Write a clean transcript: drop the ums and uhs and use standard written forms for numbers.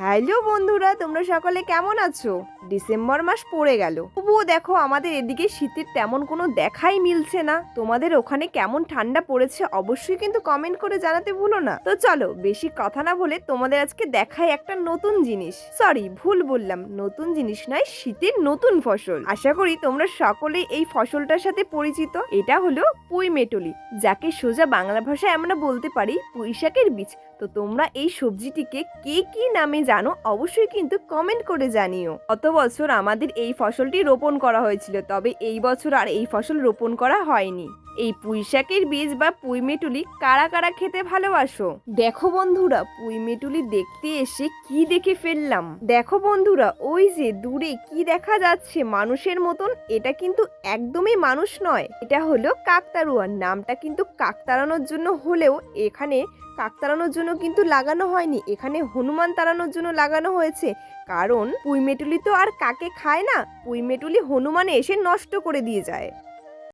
Hello বন্ধুরা, তোমরা সকলে কেমন আছো? ডিসেম্বর মাস পড়ে গেল, তবুও দেখো আমাদের এদিকে শীতের তেমন কোনো দেখাই মিলছে না। তোমাদের ওখানে কেমন ঠান্ডা পড়েছে অবশ্যই কিন্তু কমেন্ট করে জানাতে ভুলো না। তো চলো বেশি কথা না বলে তোমাদের আজকে দেখাই একটা নতুন জিনিস। সরি, ভুল বললাম, নতুন জিনিস নয়, শীতের নতুন ফসল। আশা করি তোমরা সকলেই এই ফসলটার সাথে পরিচিত। এটা হলো পুঁইমেটুলি, যাকে সোজা বাংলা ভাষায় আমরা বলতে পারি পুঁইশাকের বীজ। তো তোমরা এই সবজিটিকে কে কি নামে জানো অবশ্যই কিন্তু কমেন্ট করে জানিও। গত বছর আমাদের এই ফসলটি রোপণ করা হয়েছিল, তবে এই বছর আর এই ফসল রোপণ করা হয়নি। এই পুঁইশাকের বীজ বা পুঁইমেটুলি কারা কারা খেতে ভালোবাসো? দেখো বন্ধুরা, পুঁইমেটুলি দেখতে এসে কি দেখে ফেললাম। দেখো বন্ধুরা, ওই যে দূরে কি দেখা যাচ্ছে মানুষের মতন, এটা কিন্তু একদমই মানুষ নয়, এটা হলো কাকতাড়ুয়া। নামটা কিন্তু কাক তাড়ানোর জন্য হলেও এখানে কাক তাড়ানোর জন্য কিন্তু লাগানো হয়নি, এখানে হনুমান তাড়ানোর জন্য লাগানো হয়েছে। কারণ পুঁইমেটুলি তো আর কাকে খায় না, পুঁইমেটুলি হনুমানে এসে নষ্ট করে দিয়ে যায়।